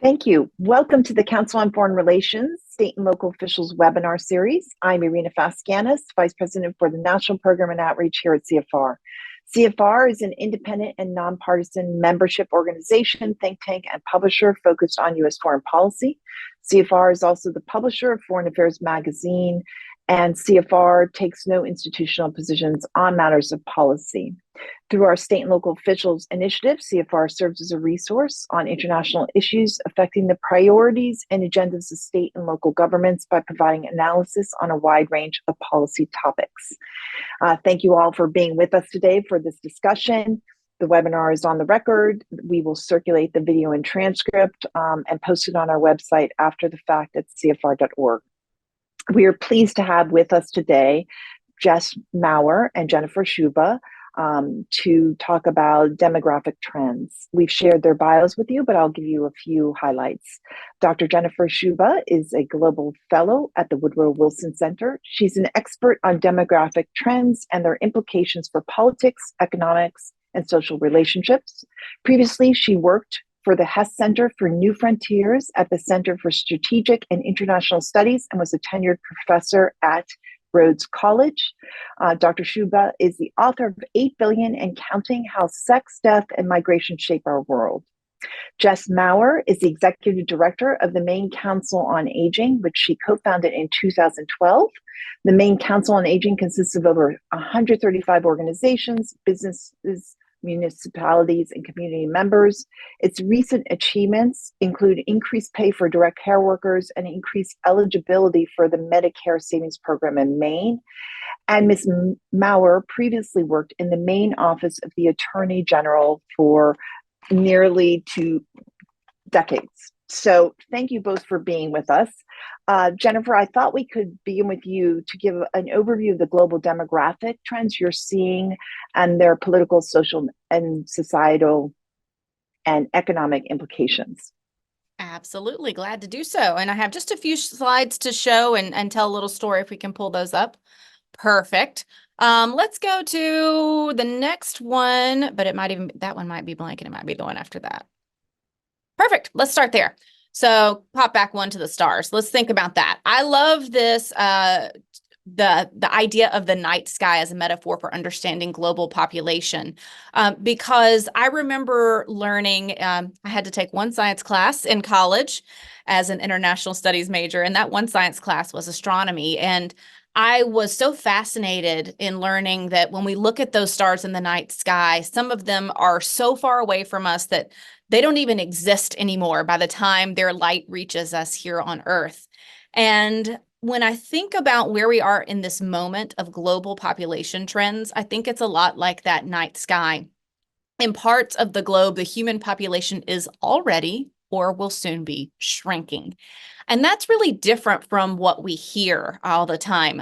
Thank you. Welcome to the Council on Foreign Relations State and Local Officials webinar series. I'm Irina Faskianis, Vice President for the National Program and Outreach here at CFR. CFR is an independent and nonpartisan membership organization, think tank, and publisher focused on U.S. foreign policy. CFR is also the publisher of Foreign Affairs Magazine, and CFR takes no institutional positions on matters of policy. Through our state and local officials initiative, CFR serves as a resource on international issues affecting the priorities and agendas of state and local governments by providing analysis on a wide range of policy topics. Thank you all for being with us today for this discussion. The webinar is on the record. We will circulate the video and transcript and post it on our website after the fact at cfr.org. We are pleased to have with us today Jess Maurer and Jennifer Schuba to talk about demographic trends. We've shared their bios with you, but I'll give you a few highlights. Dr. Jennifer Schuba is a global fellow at the Woodrow Wilson Center. She's an expert on demographic trends and their implications for politics, economics, and social relationships. Previously, she worked for the Hess Center for New Frontiers at the Center for Strategic and International Studies and was a tenured professor at Rhodes College. Dr. Schuba is the author of 8 Billion and Counting: How Sex, Death, and Migration Shape Our World. Jess Maurer is the executive director of the Maine Council on Aging, which she co-founded in 2012. The Maine Council on Aging consists of over 135 organizations, businesses, municipalities, and community members. Its recent achievements include increased pay for direct care workers and increased eligibility for the Medicare Savings Program in Maine. And Ms. Maurer previously worked in the Maine office of the Attorney General for nearly 2 decades. So thank you both for being with us. Jennifer, I thought we could begin with you to give an overview of the global demographic trends you're seeing and their political, social, and societal and economic implications. Absolutely, glad to do so. And I have just a few slides to show and tell a little story if we can pull those up. Perfect. Let's go to the next one, but that one might be blank and it might be the one after that. Perfect. Let's start there. So pop back one to the stars. Let's think about that. I love this, the idea of the night sky as a metaphor for understanding global population, because I remember learning, I had to take one science class in college as an international studies major, and that one science class was astronomy. And I was so fascinated in learning that when we look at those stars in the night sky, some of them are so far away from us that they don't even exist anymore by the time their light reaches us here on Earth. And when I think about where we are in this moment of global population trends, I think it's a lot like that night sky. In parts of the globe, the human population is already or will soon be shrinking. And that's really different from what we hear all the time.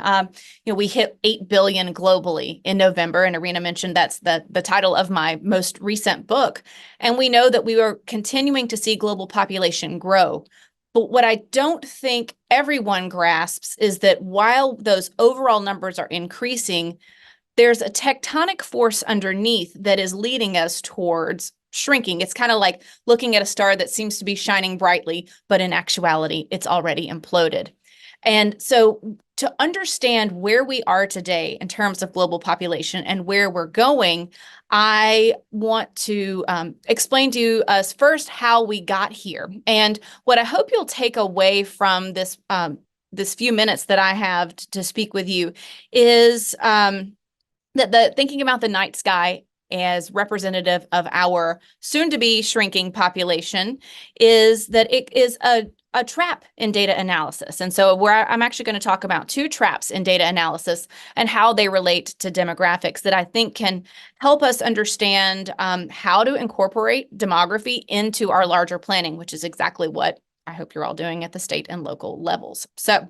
We hit 8 billion globally in November, and Irina mentioned that's the title of my most recent book. And we know that we are continuing to see global population grow. But what I don't think everyone grasps is that while those overall numbers are increasing, there's a tectonic force underneath that is leading us towards shrinking. It's kind of like looking at a star that seems to be shining brightly, but in actuality, it's already imploded. And so to understand where we are today in terms of global population and where we're going, I want to explain to us first how we got here. And what I hope you'll take away from this few minutes that I have to speak with you is that thinking about the night sky as representative of our soon-to-be shrinking population is that it is a trap in data analysis. And so I'm actually going to talk about 2 traps in data analysis and how they relate to demographics that I think can help us understand how to incorporate demography into our larger planning, which is exactly what I hope you're all doing at the state and local levels. So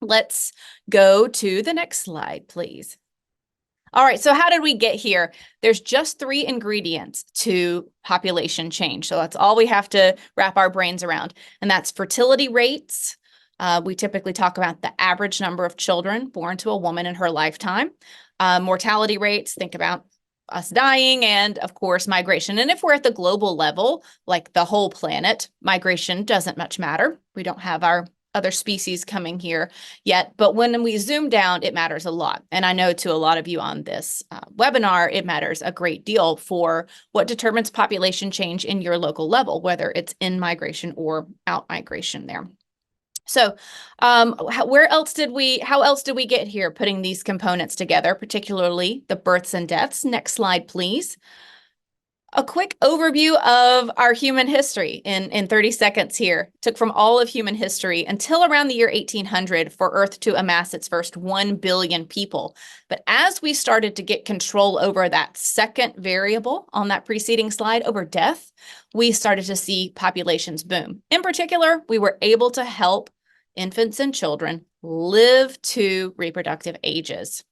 let's go to the next slide, please. All right, so how did we get here? There's just 3 ingredients to population change. So that's all we have to wrap our brains around. And that's fertility rates. We typically talk about the average number of children born to a woman in her lifetime. Mortality rates, think about us dying, and of course, migration. And if we're at the global level, like the whole planet, migration doesn't much matter. We don't have our other species coming here yet. But when we zoom down, it matters a lot. And I know to a lot of you on this webinar, it matters a great deal for what determines population change in your local level, whether it's in migration or out migration there. So how else did we get here putting these components together, particularly the births and deaths? Next slide, please. A quick overview of our human history in 30 seconds here. Took from all of human history until around the year 1800 for Earth to amass its first 1 billion people. But as we started to get control over that second variable on that preceding slide, over death, we started to see populations boom. In particular, we were able to help infants and children live to reproductive ages.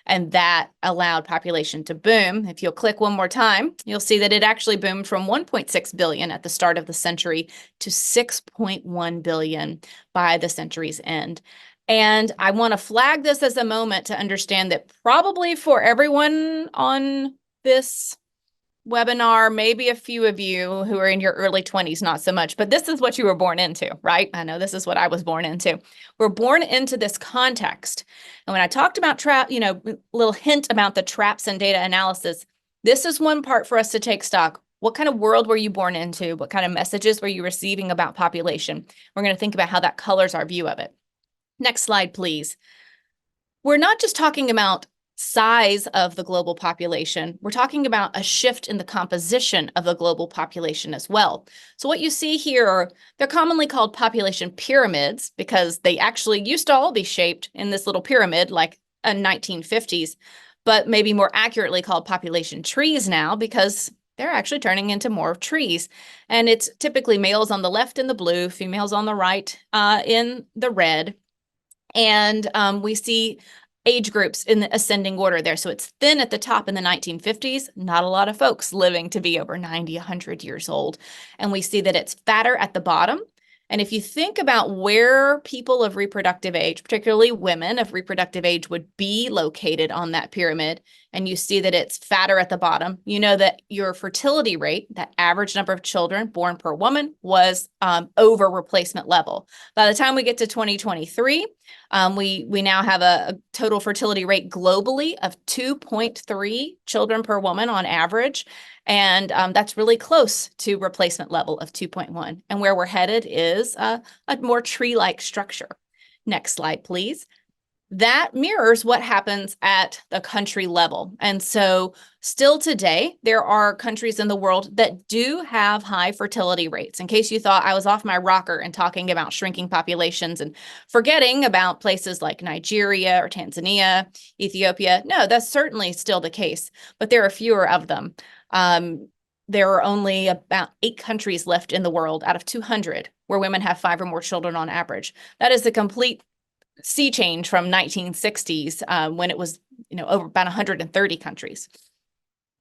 And that allowed population to boom. If you'll click one more time, you'll see that it actually boomed from 1.6 billion at the start of the century to 6.1 billion by the century's end. And I want to flag this as a moment to understand that probably for everyone on this webinar, maybe a few of you who are in your early 20s, not so much, but this is what you were born into, right? I know this is what I was born into. We're born into this context. And when I talked about little hint about the traps and data analysis, this is one part for us to take stock. What kind of world were you born into? What kind of messages were you receiving about population? We're going to think about how that colors our view of it. Next slide, please. We're not just talking about size of the global population, we're talking about a shift in the composition of the global population as well. So what you see here they're commonly called population pyramids because they actually used to all be shaped in this little pyramid like in 1950s, but maybe more accurately called population trees now because they're actually turning into more trees. And it's typically males on the left in the blue, females on the right in the red. And we see age groups in the ascending order there. So it's thin at the top in the 1950s, not a lot of folks living to be over 90, 100 years old. And we see that it's fatter at the bottom. And if you think about where people of reproductive age, particularly women of reproductive age, would be located on that pyramid, and you see that it's fatter at the bottom, you know that your fertility rate, that average number of children born per woman, was over replacement level. By the time we get to 2023, we now have a total fertility rate globally of 2.3 children per woman on average. And that's really close to replacement level of 2.1. And where we're headed is a more tree-like structure. Next slide, please. That mirrors what happens at the country level. And so still today, there are countries in the world that do have high fertility rates. In case you thought I was off my rocker and talking about shrinking populations and forgetting about places like Nigeria or Tanzania, Ethiopia. No, that's certainly still the case, but there are fewer of them. There are only about 8 countries left in the world out of 200 where women have 5 or more children on average. That is a complete sea change from 1960s when it was over about 130 countries.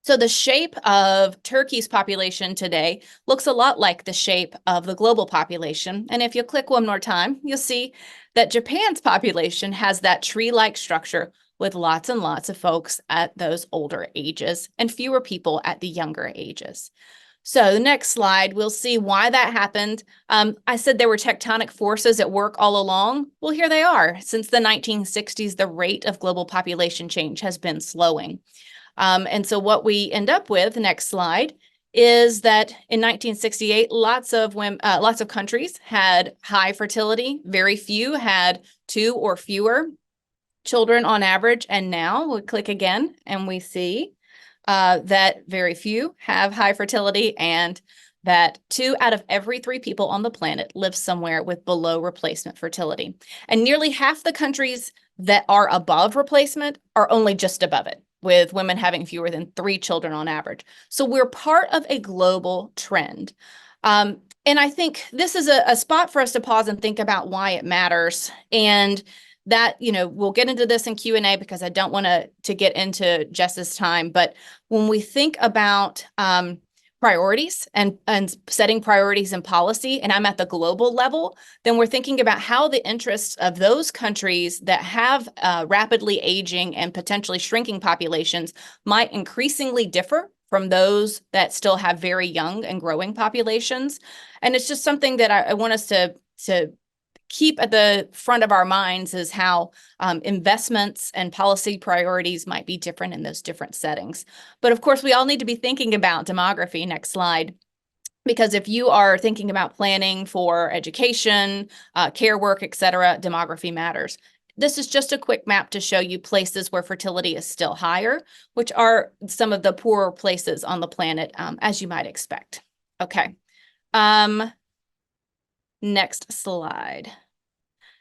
So the shape of Turkey's population today looks a lot like the shape of the global population. And if you click one more time, you'll see that Japan's population has that tree-like structure with lots and lots of folks at those older ages and fewer people at the younger ages. So the next slide, we'll see why that happened. I said there were tectonic forces at work all along. Well, here they are. Since the 1960s, the rate of global population change has been slowing. And so what we end up with, next slide, is that in 1968, lots of countries had high fertility. Very few had 2 or fewer children on average. And now we'll click again and we see that very few have high fertility and that 2 out of every 3 people on the planet live somewhere with below replacement fertility. And nearly half the countries that are above replacement are only just above it, with women having fewer than 3 children on average. So we're part of a global trend. And I think this is a spot for us to pause and think about why it matters. And that, we'll get into this in Q&A because I don't want to get into Jess's time. But when we think about priorities and setting priorities and policy, and I'm at the global level, then we're thinking about how the interests of those countries that have rapidly aging and potentially shrinking populations might increasingly differ from those that still have very young and growing populations. And it's just something that I want us to keep at the front of our minds, is how investments and policy priorities might be different in those different settings. But of course, we all need to be thinking about demography. Next slide. Because if you are thinking about planning for education, care work, et cetera, demography matters. This is just a quick map to show you places where fertility is still higher, which are some of the poorer places on the planet, as you might expect. Okay. Next slide.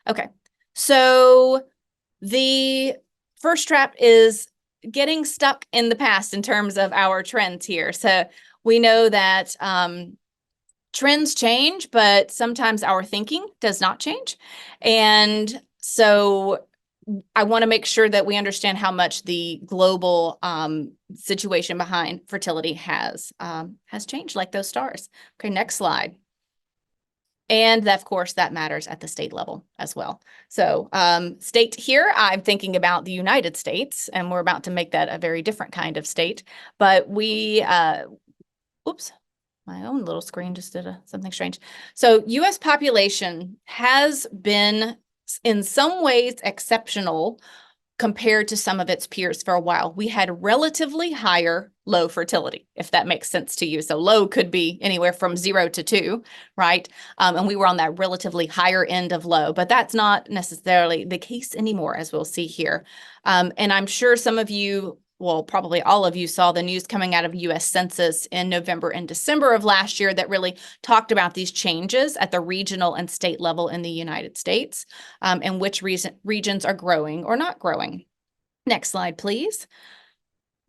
Okay, so the first trap is getting stuck in the past in terms of our trends here. So we know that trends change, but sometimes our thinking does not change. And so I want to make sure that we understand how much the global situation behind fertility has changed, like those stars. Okay, next slide. And that, of course, that matters at the state level as well. So state here, I'm thinking about the United States, and we're about to make that a very different kind of state. But we, oops, my own little screen just did something strange. So US population has been in some ways exceptional compared to some of its peers for a while. We had relatively higher low fertility, if that makes sense to you. So low could be anywhere from 0 to 2, right? And we were on that relatively higher end of low, but that's not necessarily the case anymore, as we'll see here. And I'm sure some of you, well, probably all of you, saw the news coming out of US Census in November and December of last year that really talked about these changes at the regional and state level in the United States, and which regions are growing or not growing. Next slide, please.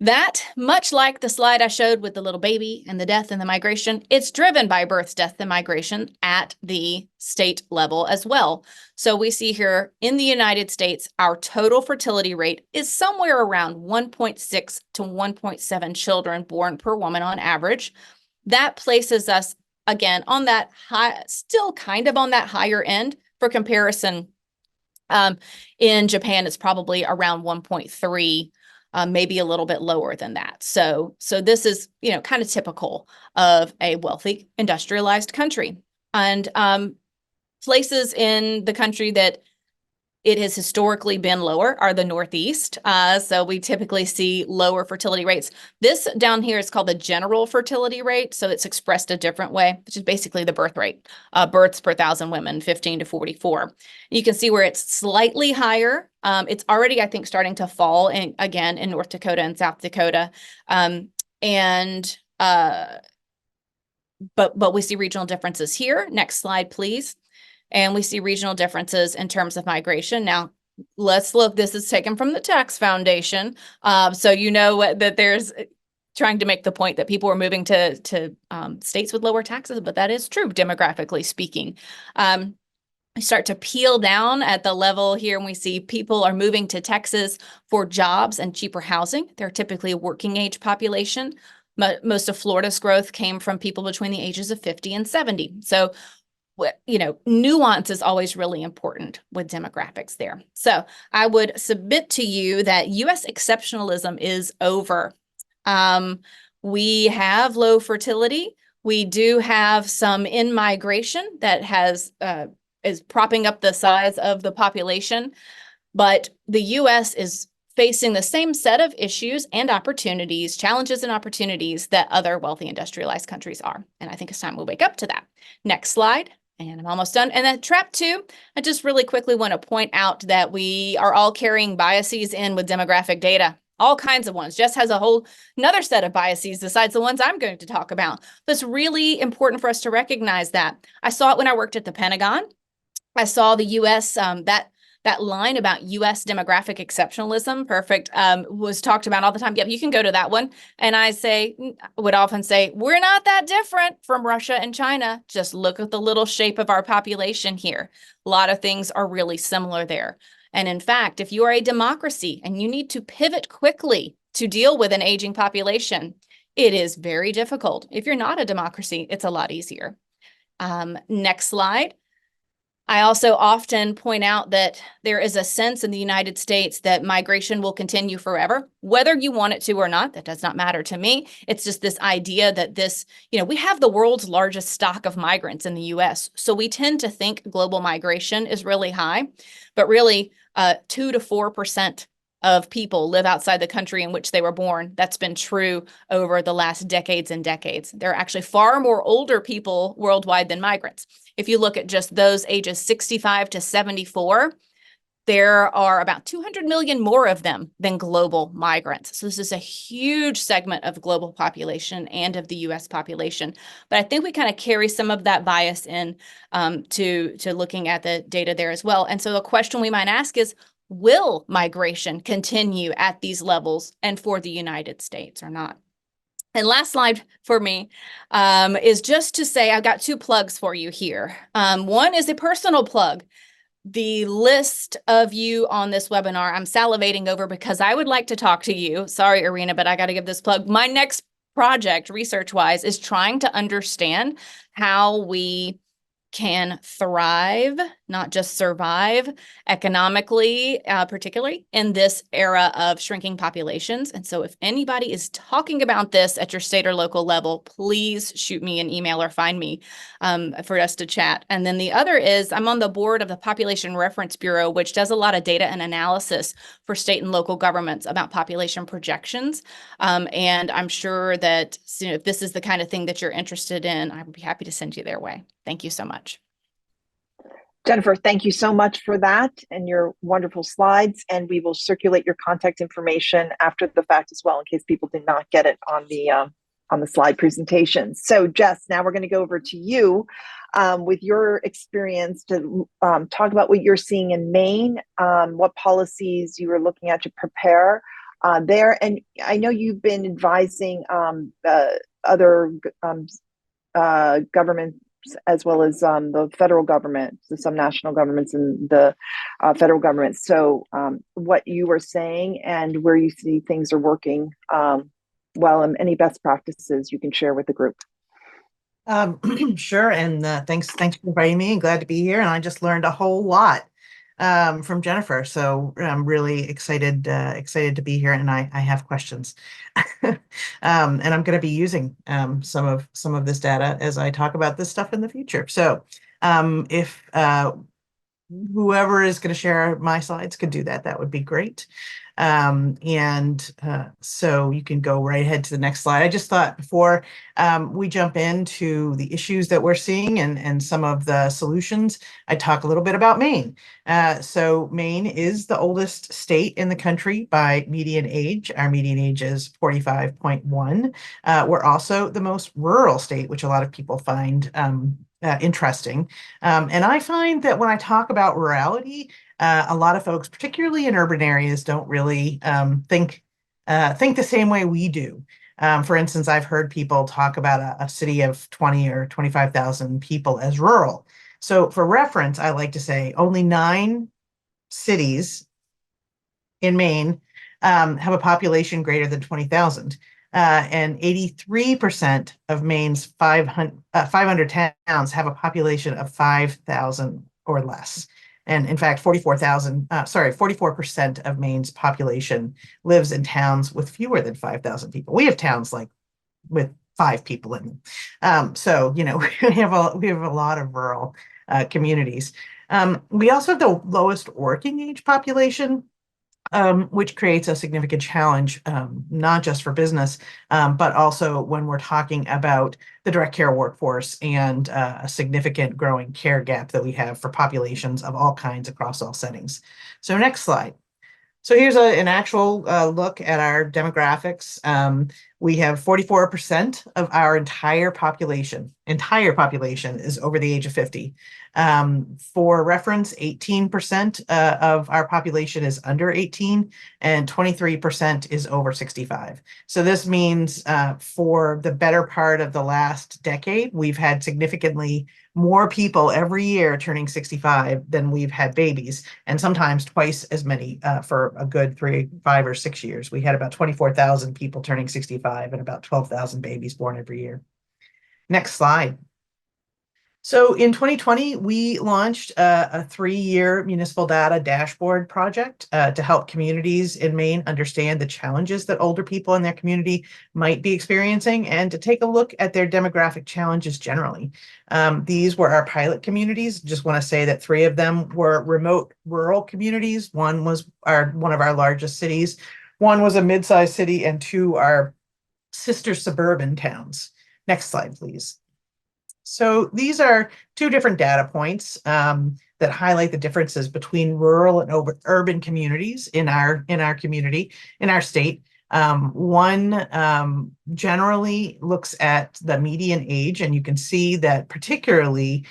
That, much like the slide I showed with the little baby and the death and the migration, it's driven by births, death, and migration at the state level as well. So we see here in the United States, our total fertility rate is somewhere around 1.6 to 1.7 children born per woman on average. That places us, again, on that high, still kind of on that higher end. For comparison, in Japan, it's probably around 1.3. Maybe a little bit lower than that. So this is, kind of typical of a wealthy, industrialized country. And places in the country that it has historically been lower are the Northeast. So we typically see lower fertility rates. This down here is called the general fertility rate. So it's expressed a different way, which is basically the birth rate, births per 1,000 women, 15 to 44. You can see where it's slightly higher. It's already, I think, starting to fall again in North Dakota and South Dakota. But we see regional differences here. Next slide, please. And we see regional differences in terms of migration. Now, let's look. This is taken from the Tax Foundation. So you know that there's trying to make the point that people are moving to states with lower taxes, but that is true, demographically speaking. We start to peel down at the level here, and we see people are moving to Texas for jobs and cheaper housing. They're typically a working age population. Most of Florida's growth came from people between the ages of 50 and 70. So nuance is always really important with demographics there. So I would submit to you that U.S. exceptionalism is over. We have low fertility. We do have some in-migration that is propping up the size of the population, but the U.S. is facing the same set of issues and opportunities, challenges and opportunities that other wealthy industrialized countries are. And I think it's time we wake up to that. Next slide. And I'm almost done. And then trap 2, I just really quickly want to point out that we are all carrying biases in with demographic data, all kinds of ones. Jess has a whole another set of biases besides the ones I'm going to talk about. But it's really important for us to recognize that. I saw it when I worked at the Pentagon. I saw the U.S., that line about U.S. demographic exceptionalism, perfect, was talked about all the time. Yep, you can go to that one. And I would often say, we're not that different from Russia and China. Just look at the little shape of our population here. A lot of things are really similar there. And in fact, if you are a democracy and you need to pivot quickly to deal with an aging population, It is very difficult. If you're not a democracy, it's a lot easier. Next slide. I also often point out that there is a sense in the United States that migration will continue forever, whether you want it to or not. That does not matter to me. It's just this idea that we have the world's largest stock of migrants in the US. So we tend to think global migration is really high, but really 2 to 4% of people live outside the country in which they were born. That's been true over the last decades and decades. There are actually far more older people worldwide than migrants. If you look at just those ages 65 to 74, there are about 200 million more of them than global migrants. So this is a huge segment of global population and of the US population. But I think we kind of carry some of that bias in to looking at the data there as well. And so the question we might ask is, will migration continue at these levels and for the United States or not? And last slide for me is just to say I've got 2 plugs for you here. One is a personal plug. The list of you on this webinar, I'm salivating over because I would like to talk to you. Sorry, Irina, but I got to give this plug. My next project, research-wise, is trying to understand how we can thrive, not just survive economically, particularly in this era of shrinking populations. And so if anybody is talking about this at your state or local level, please shoot me an email or find me for us to chat. And then the other is I'm on the board of the Population Reference Bureau, which does a lot of data and analysis for state and local governments about population projections. And I'm sure that if this is the kind of thing that you're interested in, I would be happy to send you their way. Thank you so much. Jennifer, thank you so much for that and your wonderful slides. And we will circulate your contact information after the fact as well, in case people did not get it on the slide presentation. So Jess, now we're going to go over to you with your experience to talk about what you're seeing in Maine, what policies you were looking at to prepare there. And I know you've been advising other governments as well as the federal government, so some national governments and the federal government. So what you were saying and where you see things are working well, and any best practices you can share with the group. Sure, and thanks for inviting me, and glad to be here. And I just learned a whole lot from Jennifer, so I'm really excited to be here, and I have questions. And I'm going to be using some of this data as I talk about this stuff in the future. So if whoever is going to share my slides could do that, that would be great. So you can go right ahead to the next slide. I just thought before we jump into the issues that we're seeing and some of the solutions, I'd talk a little bit about Maine. So Maine is the oldest state in the country by median age. Our median age is 45.1. We're also the most rural state, which a lot of people find interesting. And I find that when I talk about rurality, a lot of folks, particularly in urban areas, don't really think the same way we do. For instance, I've heard people talk about a city of 20 or 25,000 people as rural. So for reference, I like to say only 9 cities in Maine have a population greater than 20,000. And 83% of Maine's 500 towns have a population of 5,000 or less. And in fact, 44% of Maine's population lives in towns with fewer than 5,000 people. We have towns like with 5 people in them. So, we have a lot of rural communities. We also have the lowest working age population, which creates a significant challenge, not just for business, but also when we're talking about the direct care workforce and a significant growing care gap that we have for populations of all kinds across all settings. So next slide. So here's an actual look at our demographics. We have 44% of our entire population is over the age of 50. For reference, 18% of our population is under 18 and 23% is over 65. So this means for the better part of the last decade, we've had significantly more people every year turning 65 than we've had babies, and sometimes twice as many for a good 3, 5, or 6 years. We had about 24,000 people turning 65 and about 12,000 babies born every year. Next slide. So in 2020, we launched a 3-year municipal data dashboard project to help communities in Maine understand the challenges that older people in their community might be experiencing and to take a look at their demographic challenges generally. These were our pilot communities. Just want to say that 3 of them were remote rural communities. One was one of our largest cities. One was a mid-sized city, and 2 are sister suburban towns. Next slide, please. So these are 2 different data points that highlight the differences between rural and urban communities in our community, in our state. One generally looks at the median age, and you can see that particularly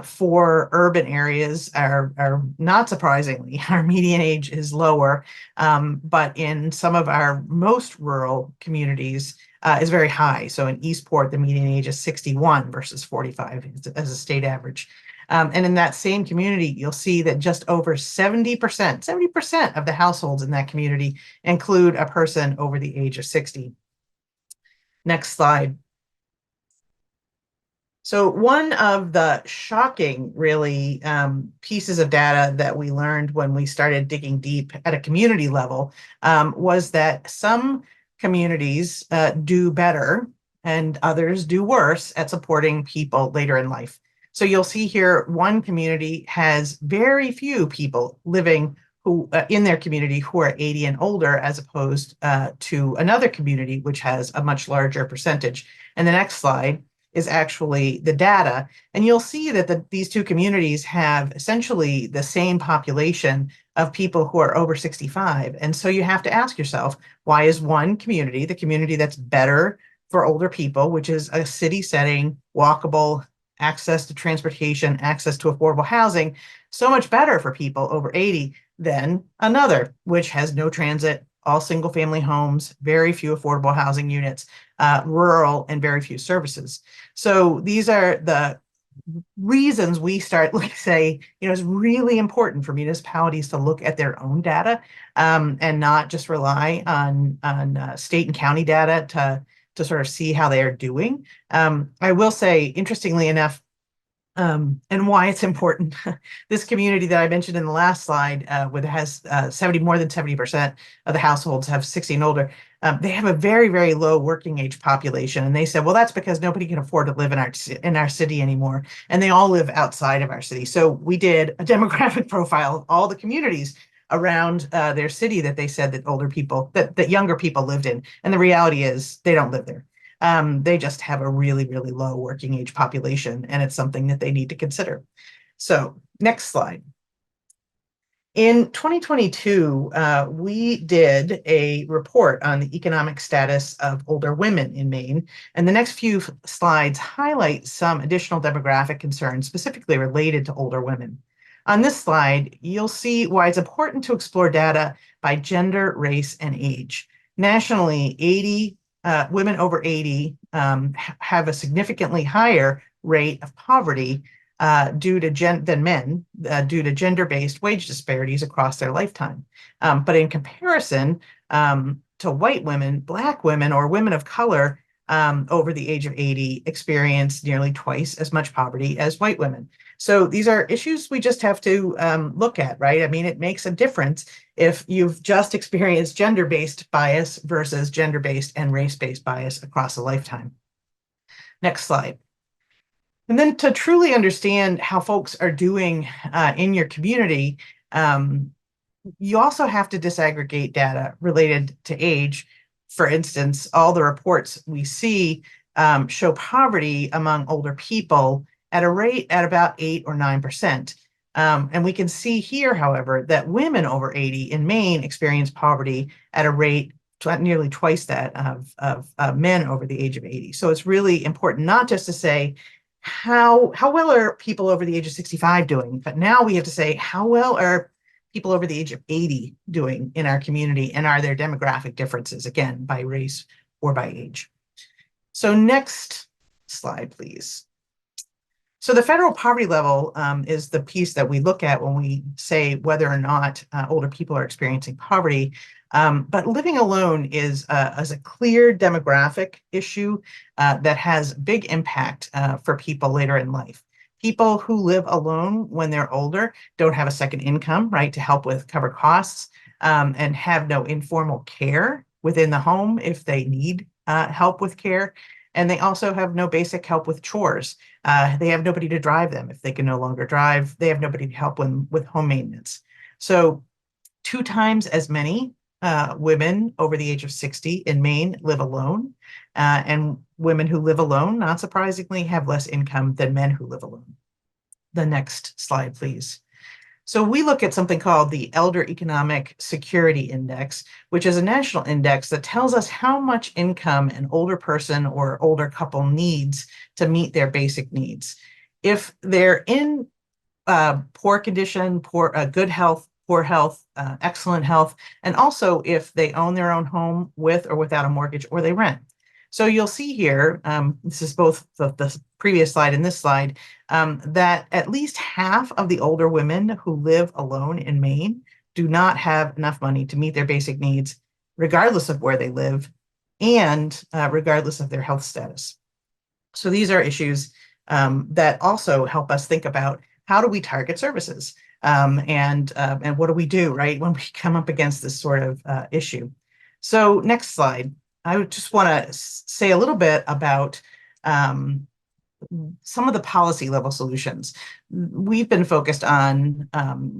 for urban areas, are not surprisingly, our median age is lower, but in some of our most rural communities, is very high. So in Eastport, the median age is 61 versus 45 as a state average. And in that same community, you'll see that just over 70% of the households in that community include a person over the age of 60. Next slide. So one of the shocking, really, pieces of data that we learned when we started digging deep at a community level was that some communities do better and others do worse at supporting people later in life. So you'll see here, one community has very few people living who in their community who are 80 and older, as opposed to another community which has a much larger percentage. And the next slide is actually the data. And you'll see that these 2 communities have essentially the same population of people who are over 65. And so you have to ask yourself, why is one community, the community that's better for older people, which is a city setting, walkable, access to transportation, access to affordable housing, so much better for people over 80 than another, which has no transit, all single family homes, very few affordable housing units, rural, and very few services. So these are the reasons we start, say, it's really important for municipalities to look at their own data and not just rely on state and county data to sort of see how they are doing. I will say, interestingly enough, and why it's important. This community that I mentioned in the last slide, where it has more than 70% of the households have 60 and older, they have a very, very low working age population. And they said, well, that's because nobody can afford to live in our city anymore. And they all live outside of our city. So we did a demographic profile of all the communities around their city that they said that older people, that younger people lived in. And the reality is they don't live there. They just have a really, really low working age population, and it's something that they need to consider. So next slide. In 2022, we did a report on the economic status of older women in Maine, and the next few slides highlight some additional demographic concerns specifically related to older women. On this slide, you'll see why it's important to explore data by gender, race, and age. Nationally, women over 80 have a significantly higher rate of poverty than men due to gender-based wage disparities across their lifetime. But in comparison to white women, Black women, or women of color over the age of 80 experience nearly twice as much poverty as white women. So these are issues we just have to look at, right? I mean, it makes a difference if you've just experienced gender-based bias versus gender-based and race-based bias across a lifetime. Next slide. And then to truly understand how folks are doing in your community, you also have to disaggregate data related to age. For instance, all the reports we see show poverty among older people at a rate at about 8 or 9%. And we can see here, however, that women over 80 in Maine experience poverty at a rate nearly twice that of men over the age of 80. So it's really important not just to say, how well are people over the age of 65 doing, but now we have to say, how well are people over the age of 80 doing in our community, and are there demographic differences, again, by race or by age? So next slide, please. So the federal poverty level is the piece that we look at when we say whether or not older people are experiencing poverty. But living alone is a clear demographic issue that has big impact for people later in life. People who live alone when they're older don't have a second income, right, to help with cover costs, and have no informal care within the home if they need help with care. And they also have no basic help with chores. They have nobody to drive them if they can no longer drive. They have nobody to help them with home maintenance. So 2 times as many women over the age of 60 in Maine live alone. And women who live alone, not surprisingly, have less income than men who live alone. The next slide, please. So we look at something called the Elder Economic Security Index, which is a national index that tells us how much income an older person or older couple needs to meet their basic needs. If they're in poor condition, good health, poor health, excellent health, and also if they own their own home with or without a mortgage or they rent. So you'll see here, this is both the previous slide and this slide, that at least half of the older women who live alone in Maine do not have enough money to meet their basic needs, regardless of where they live and regardless of their health status. So these are issues that also help us think about how do we target services and what do we do, right, when we come up against this sort of issue. So next slide. I would just want to say a little bit about some of the policy level solutions. We've been focused on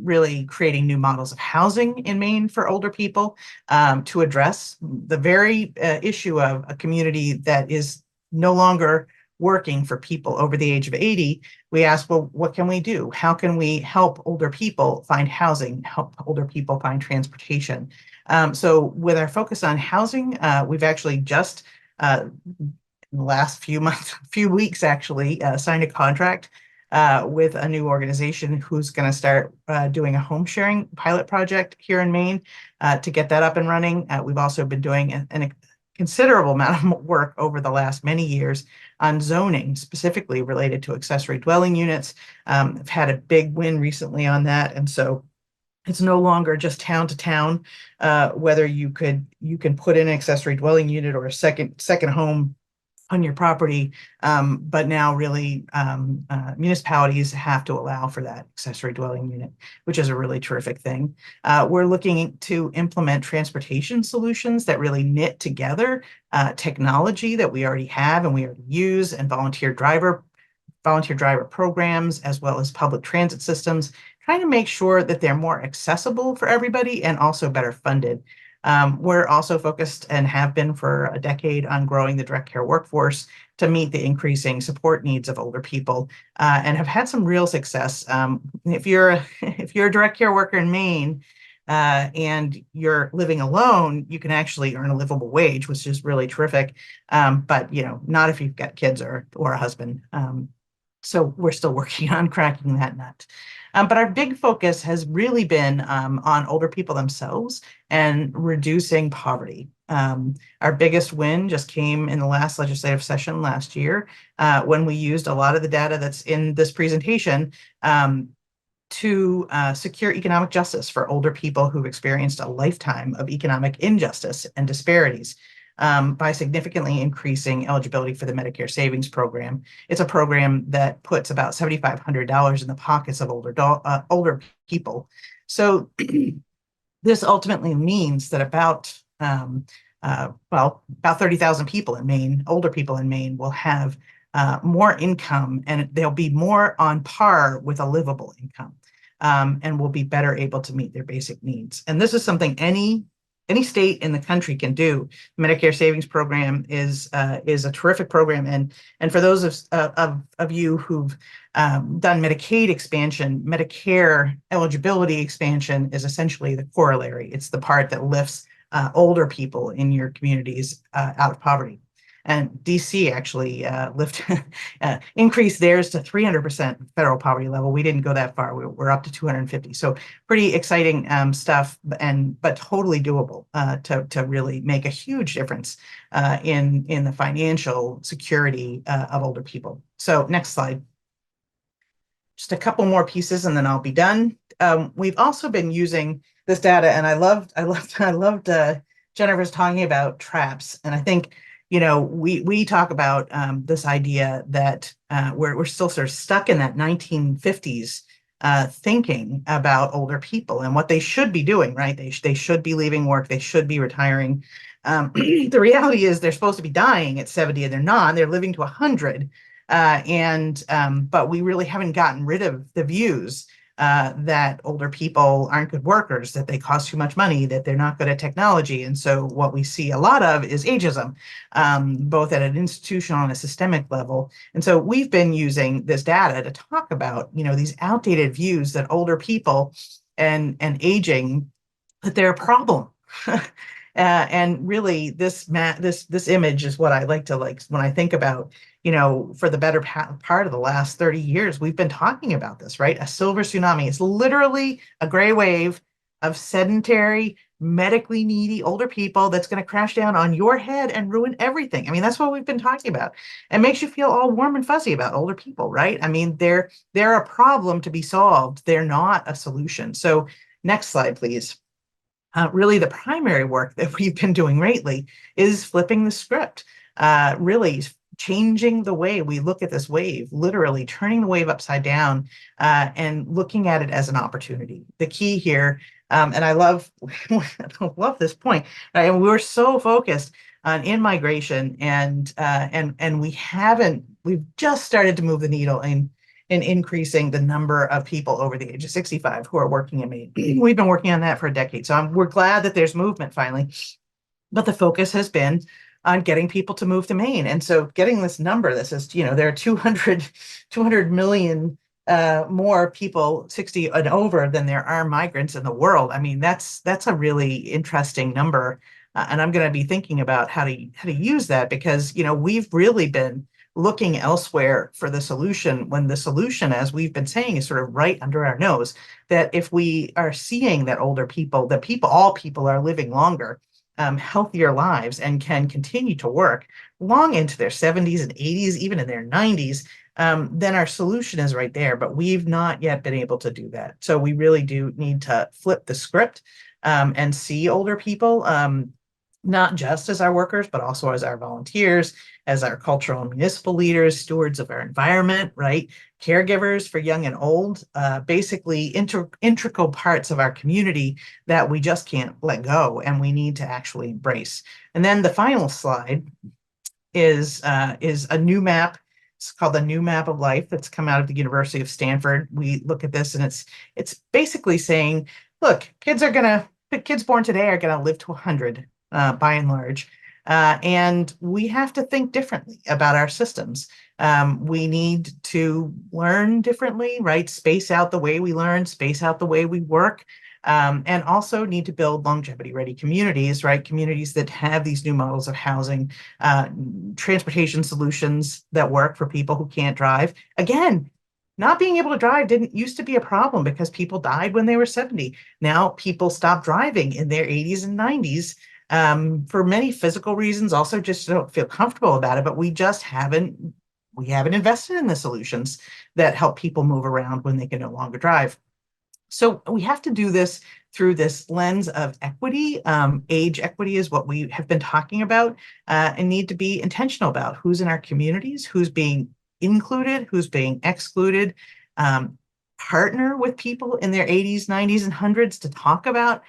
really creating new models of housing in Maine for older people to address the very issue of a community that is no longer working for people over the age of 80. We asked, well, what can we do? How can we help older people find housing, help older people find transportation? So with our focus on housing, we've actually just in the last few weeks actually signed a contract with a new organization who's going to start doing a home sharing pilot project here in Maine to get that up and running. We've also been doing a considerable amount of work over the last many years on zoning, specifically related to accessory dwelling units. I've had a big win recently on that, and so it's no longer just town to town, whether you can put in an accessory dwelling unit or a second home on your property, but now really municipalities have to allow for that accessory dwelling unit, which is a really terrific thing. We're looking to implement transportation solutions that really knit together technology that we already have and we already use, and volunteer driver programs, as well as public transit systems, trying to make sure that they're more accessible for everybody and also better funded. We're also focused and have been for a decade on growing the direct care workforce to meet the increasing support needs of older people, and have had some real success. If you're a direct care worker in Maine and you're living alone, you can actually earn a livable wage, which is really terrific. But not if you've got kids or a husband. So we're still working on cracking that nut. But our big focus has really been on older people themselves and reducing poverty. Our biggest win just came in the last legislative session last year when we used a lot of the data that's in this presentation to secure economic justice for older people who've experienced a lifetime of economic injustice and disparities. By significantly increasing eligibility for the Medicare Savings Program. It's a program that puts about $7,500 in the pockets of older people. So this ultimately means that about 30,000 people in Maine, older people in Maine, will have more income, and they'll be more on par with a livable income, and will be better able to meet their basic needs. And this is something any state in the country can do. The Medicare Savings Program is a terrific program, and for those of you who've done Medicaid expansion, Medicare eligibility expansion is essentially the corollary. It's the part that lifts older people in your communities out of poverty. And DC actually increased theirs to 300% federal poverty level. We didn't go that far. We're up to 250. So pretty exciting stuff, but totally doable to really make a huge difference in the financial security of older people. So next slide. just a couple more pieces and then I'll be done. We've also been using this data, and I loved Jennifer's talking about traps. And I think, we talk about this idea that we're still sort of stuck in that 1950s thinking about older people and what they should be doing, right? They should be leaving work, they should be retiring. The reality is they're supposed to be dying at 70 and they're not. They're living to 100. But we really haven't gotten rid of the views that older people aren't good workers, that they cost too much money, that they're not good at technology. And so what we see a lot of is ageism, both at an institutional and a systemic level. And so we've been using this data to talk about, these outdated views that older people and aging, that they're a problem. And really, this image is what I like when I think about, for the better part of the last 30 years, we've been talking about this, right? A silver tsunami. It's literally a gray wave of sedentary, medically needy older people that's going to crash down on your head and ruin everything. I mean, that's what we've been talking about. It makes you feel all warm and fuzzy about older people, right? I mean, they're a problem to be solved. They're not a solution. So next slide, please. Really, the primary work that we've been doing lately is flipping the script, really changing the way we look at this wave, literally turning the wave upside down and looking at it as an opportunity. The key here, and I love this point, right? And we're so focused on in-migration and we've just started to move the needle in increasing the number of people over the age of 65 who are working in Maine. We've been working on that for a decade. So we're glad that there's movement finally, but the focus has been on getting people to move to Maine. And so getting this number that says, there are 200 million more people 60 and over than there are migrants in the world. I mean, that's a really interesting number. And I'm going to be thinking about how to use that because, we've really been looking elsewhere for the solution when the solution, as we've been saying, is sort of right under our nose. That if we are seeing that all people are living longer, healthier lives and can continue to work long into their 70s and 80s, even in their 90s, then our solution is right there. But we've not yet been able to do that. So we really do need to flip the script and see older people not just as our workers, but also as our volunteers, as our cultural and municipal leaders, stewards of our environment, right? Caregivers for young and old, basically integral parts of our community that we just can't let go and we need to actually embrace. And then the final slide is a new map. It's called the New Map of Life that's come out of the University of Stanford. We look at this and it's basically saying, look, kids born today are going to live to 100. By and large. And we have to think differently about our systems. We need to learn differently, right? Space out the way we learn, space out the way we work, and also need to build longevity-ready communities, right? Communities that have these new models of housing, transportation solutions that work for people who can't drive. Again, not being able to drive didn't used to be a problem because people died when they were 70. Now people stop driving in their 80s and 90s. For many physical reasons, also just don't feel comfortable about it, but we haven't invested in the solutions that help people move around when they can no longer drive. So we have to do this through this lens of equity. Age equity is what we have been talking about and need to be intentional about. Who's in our communities, who's being included, who's being excluded. Partner with people in their 80s, 90s, and 100s to talk about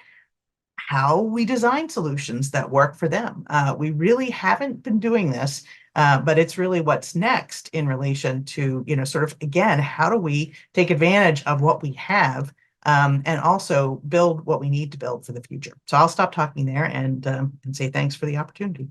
how we design solutions that work for them. We really haven't been doing this, but it's really what's next in relation to, sort of, again, how do we take advantage of what we have and also build what we need to build for the future. So I'll stop talking there and say thanks for the opportunity.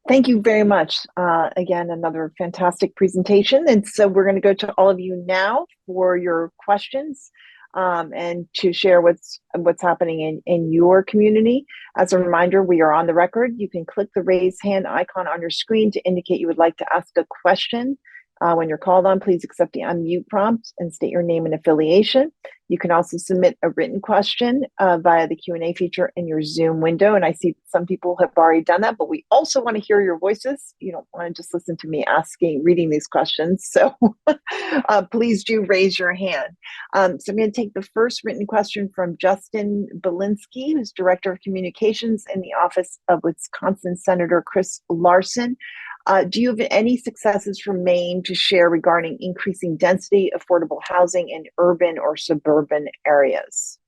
Thank you very much. Again, another fantastic presentation. And so we're going to go to all of you now for your questions. And to share what's happening in your community. As a reminder, we are on the record. You can click the raise hand icon on your screen to indicate you would like to ask a question. When you're called on, please accept the unmute prompt and state your name and affiliation. You can also submit a written question via the Q&A feature in your Zoom window. And I see some people have already done that, but we also want to hear your voices. You don't want to just listen to me reading these questions. So please do raise your hand. So I'm going to take the first written question from Justin Belinsky, who's Director of Communications in the office of Wisconsin Senator Chris Larson. Do you have any successes from Maine to share regarding increasing density, affordable housing in urban or suburban areas?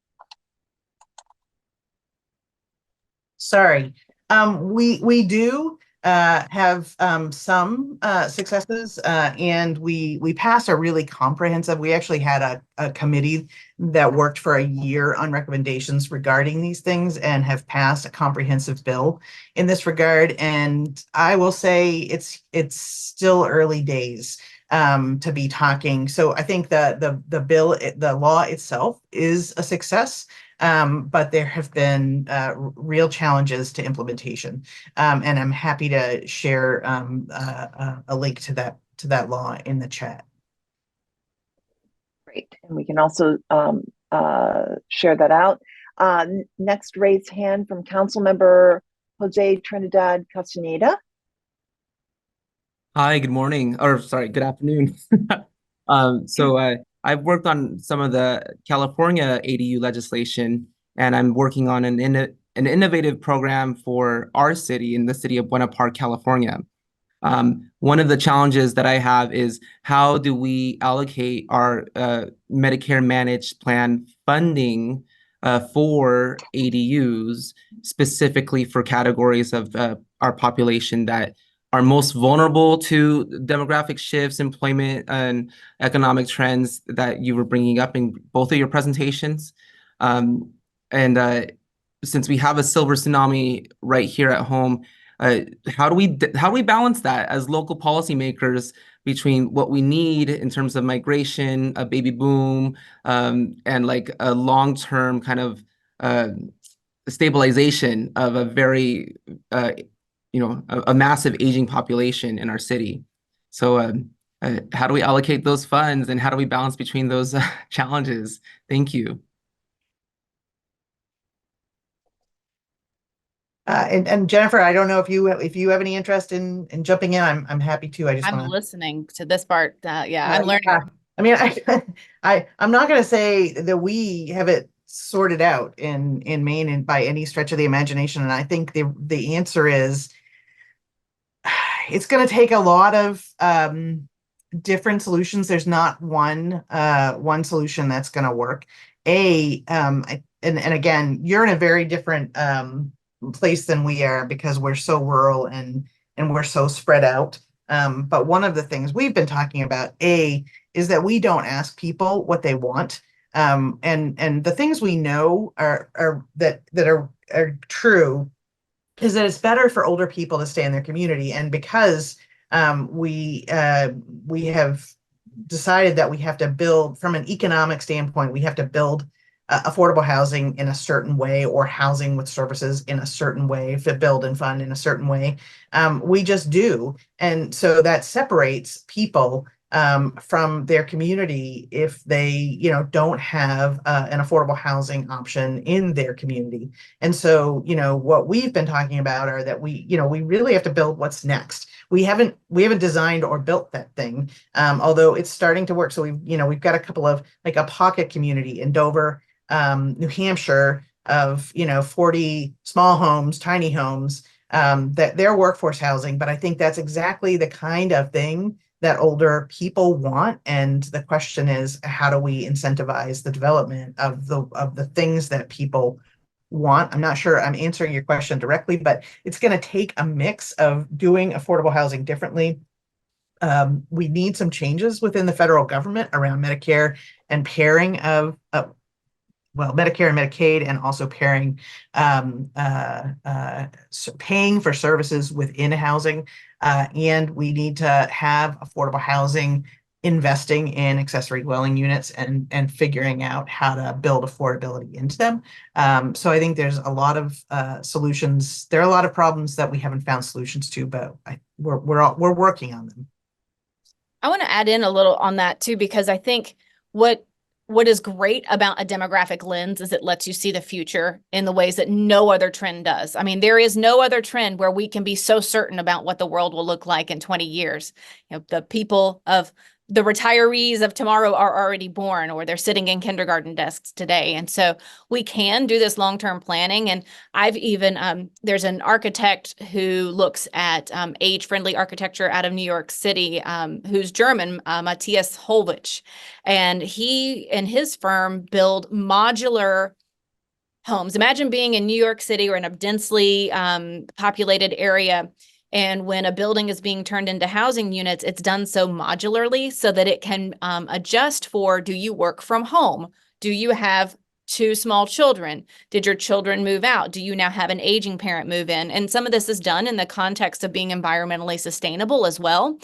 Sorry. We do have some successes, and we passed a really comprehensive. We actually had a committee that worked for a year on recommendations regarding these things and have passed a comprehensive bill in this regard. And I will say it's still early days to be talking. So I think the bill, the law itself is a success. But there have been real challenges to implementation, and I'm happy to share a link to that law in the chat. Great, and we can also share that out. Next raised hand from Councilmember Jose Trinidad Castaneda. Hi, good morning, or sorry, good afternoon. I've worked on some of the California ADU legislation, and I'm working on an innovative program for our city in the city of Buena Park, California. One of the challenges that I have is how do we allocate our Medicare managed plan funding for ADUs, specifically for categories of our population that are most vulnerable to demographic shifts, employment, and economic trends that you were bringing up in both of your presentations. Since we have a silver tsunami right here at home, how do we balance that as local policymakers between what we need in terms of migration, a baby boom, and like a long-term kind of stabilization of a very a massive aging population in our city. So how do we allocate those funds, and how do we balance between those challenges? Thank you. And Jennifer, I don't know if you have any interest in jumping in. I'm happy to. I'm listening to this part. Yeah, I'm learning. I mean, I'm not going to say that we have it sorted out in Maine and by any stretch of the imagination. And I think the answer is it's going to take a lot of different solutions. There's not one solution that's going to work. And again, you're in a very different place than we are because we're so rural and we're so spread out. But one of the things we've been talking about, is that we don't ask people what they want. And the things we know are true is that it's better for older people to stay in their community. And because we have decided that we have to build from an economic standpoint, we have to build affordable housing in a certain way, or housing with services in a certain way, build and fund in a certain way. We just do. And so that separates people from their community if they, don't have an affordable housing option in their community. And so, what we've been talking about are that we really have to build what's next. We haven't designed or built that thing, although it's starting to work. So we've got a couple of, like, a pocket community in Dover, New Hampshire, of 40 small homes, tiny homes, that they're workforce housing. But I think that's exactly the kind of thing that older people want. And the question is, how do we incentivize the development of the things that people want? I'm not sure I'm answering your question directly, but it's going to take a mix of doing affordable housing differently. We need some changes within the federal government around Medicare and pairing of Medicare and Medicaid, and also pairing paying for services within housing. And we need to have affordable housing investing in accessory dwelling units and figuring out how to build affordability into them. So I think there's a lot of solutions. There are a lot of problems that we haven't found solutions to, but we're working on them. I want to add in a little on that too, because I think what is great about a demographic lens is it lets you see the future in the ways that no other trend does. I mean, there is no other trend where we can be so certain about what the world will look like in 20 years. You know, the retirees of tomorrow are already born, or they're sitting in kindergarten desks today. And so we can do this long-term planning. And I've even, there's an architect who looks at age-friendly architecture out of New York City, who's German, Matthias Holwich. And he and his firm build modular homes. Imagine being in New York City or in a densely populated area. And when a building is being turned into housing units, it's done so modularly so that it can adjust for, do you work from home? Do you have 2 small children? Did your children move out? Do you now have an aging parent move in? And some of this is done in the context of being environmentally sustainable as well.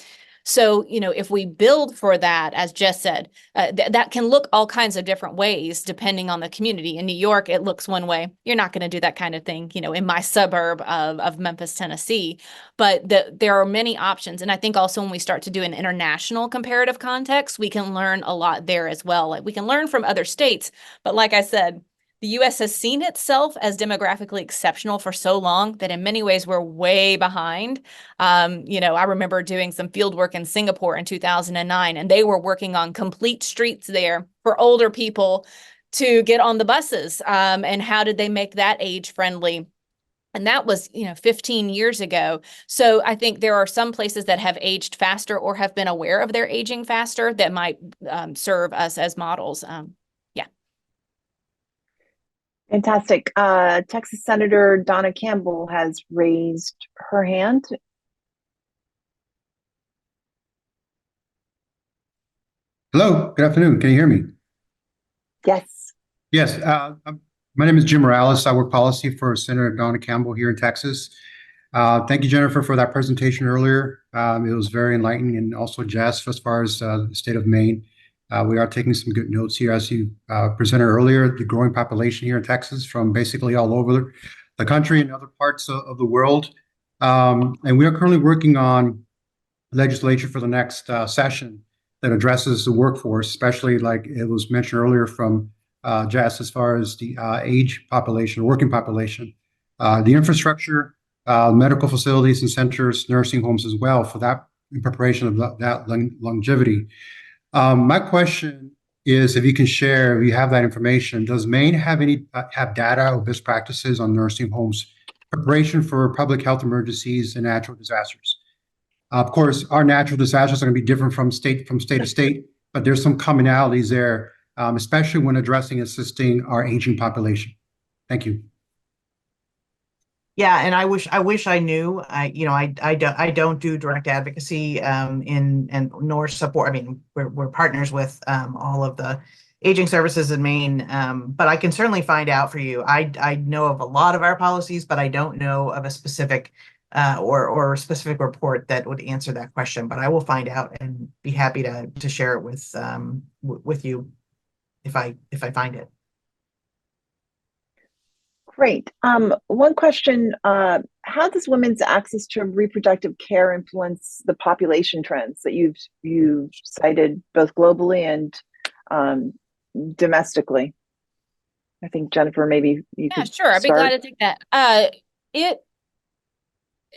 So, you know, if we build for that, as Jess said, that can look all kinds of different ways depending on the community. In New York, it looks one way. You're not going to do that kind of thing, you know, in my suburb of Memphis, Tennessee. But there are many options. And I think also when we start to do an international comparative context, we can learn a lot there as well. Like we can learn from other states. But like I said, the US has seen itself as demographically exceptional for so long that in many ways we're way behind. You know, I remember doing some field work in Singapore in 2009, and they were working on complete streets there for older people to get on the buses. And how did they make that age friendly? And that was, you know, 15 years ago. So I think there are some places that have aged faster or have been aware of their aging faster that might serve us as models. Fantastic. Texas Senator Donna Campbell has raised her hand. Hello, good afternoon. Can you hear me? Yes. Yes, my name is Jim Morales. I work policy for Senator Donna Campbell here in Texas. Thank you, Jennifer, for that presentation earlier. It was very enlightening, and also Jess, as far as the state of Maine. We are taking some good notes here, as you presented earlier, the growing population here in Texas from basically all over the country and other parts of the world. And we are currently working on legislation for the next session that addresses the workforce, especially like it was mentioned earlier from Jess, as far as the age population, working population, the infrastructure, medical facilities and centers, nursing homes as well, for that in preparation of that longevity. My question is, if you can share, if you have that information, does Maine have have data or best practices on nursing homes preparation for public health emergencies and natural disasters? Of course, our natural disasters are going to be different from state to state, but there's some commonalities there, especially when addressing assisting our aging population. Thank you. Yeah, and I wish I knew. I don't do direct advocacy nor support. I mean, we're partners with all of the aging services in Maine, but I can certainly find out for you. I know of a lot of our policies, but I don't know of a specific or a specific report that would answer that question. But I will find out and be happy to share it with you if I find it. Great. One question, how does women's access to reproductive care influence the population trends that you've cited both globally and domestically? I think Jennifer, maybe you could sure. I'd be start. glad to take that.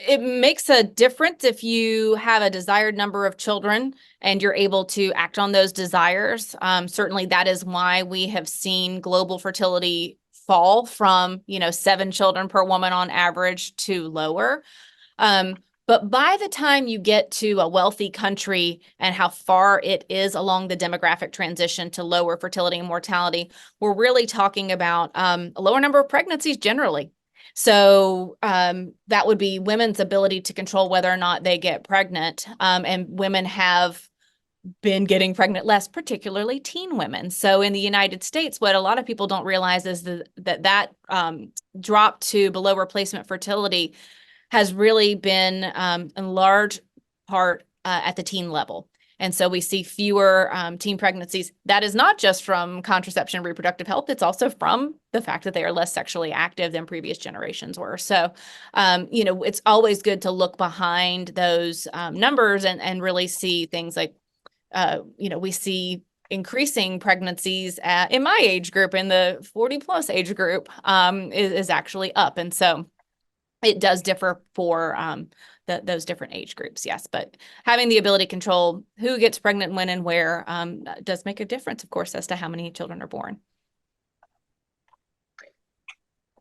It makes a difference if you have a desired number of children and you're able to act on those desires. Certainly that is why we have seen global fertility fall from, 7 children per woman on average to lower. But by the time you get to a wealthy country and how far it is along the demographic transition to lower fertility and mortality, we're really talking about a lower number of pregnancies generally. So that would be women's ability to control whether or not they get pregnant. And women have been getting pregnant less, particularly teen women. So in the United States, what a lot of people don't realize is that drop to below replacement fertility has really been in large part at the teen level. And so we see fewer teen pregnancies. That is not just from contraception and reproductive health. It's also from the fact that they are less sexually active than previous generations were. So, it's always good to look behind those numbers and really see things like we see increasing pregnancies in my age group, in the 40 plus age group, is actually up. And so it does differ for those different age groups, yes. But having the ability to control who gets pregnant, when, and where does make a difference, of course, as to how many children are born.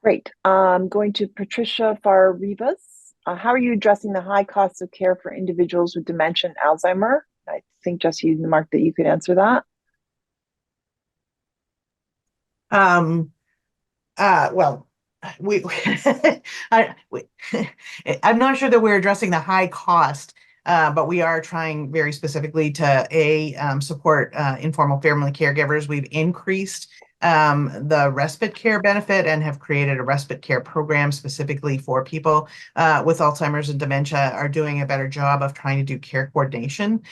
Great. Going to Patricia Farr-Rivas. How are you addressing the high costs of care for individuals with dementia and Alzheimer? I think, Jesse, you marked that you could answer that. Well, I'm not sure that we're addressing the high cost, but we are trying very specifically to support informal family caregivers. We've increased the respite care benefit and have created a respite care program specifically for people with Alzheimer's and dementia, are doing a better job of trying to do care coordination.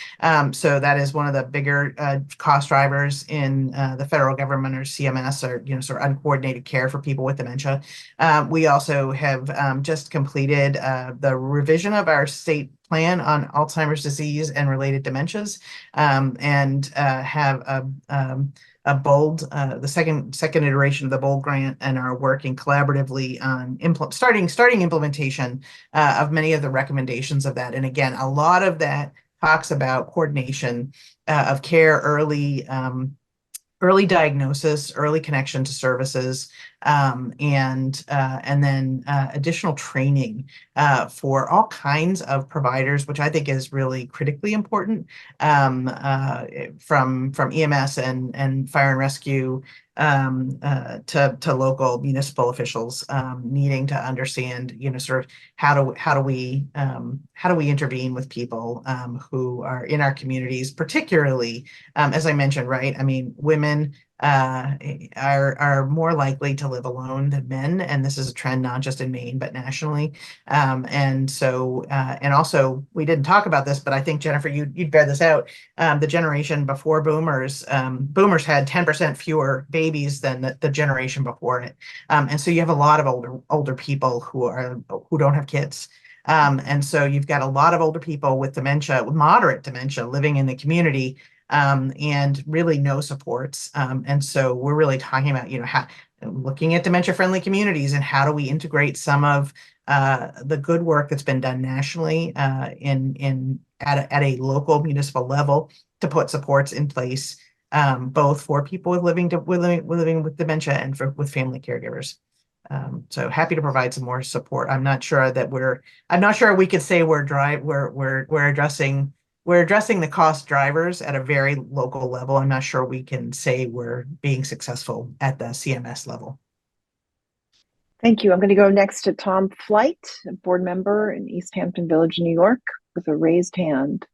So that is one of the bigger cost drivers in the federal government, or CMS, or sort of uncoordinated care for people with dementia. We also have just completed the revision of our state plan on Alzheimer's disease and related dementias, and have a BOLD, the second iteration of the BOLD grant, and are working collaboratively on starting implementation of many of the recommendations of that. And again, a lot of that talks about coordination of care, early diagnosis, early connection to services, and then additional training for all kinds of providers, which I think is really critically important, from EMS and fire and rescue to local municipal officials, needing to understand, sort of how do we intervene with people who are in our communities, particularly as I mentioned, right? I mean, women are more likely to live alone than men, and this is a trend not just in Maine but nationally. And so, and also, we didn't talk about this, but I think, Jennifer, you'd bear this out. The generation before boomers had 10% fewer babies than the generation before it, and so you have a lot of older people who don't have kids. And so you've got a lot of older people with dementia, with moderate dementia, living in the community, and really no supports. And so we're really talking about, looking at dementia-friendly communities and how do we integrate some of the good work that's been done nationally at a local municipal level to put supports in place, both for people living with dementia and with family caregivers. So happy to provide some more support. I'm not sure we could say we're addressing the cost drivers at a very local level. I'm not sure we can say we're being successful at the CMS level. Thank you. I'm going to go next to Tom Flight, a board member in East Hampton Village, New York, with a raised hand.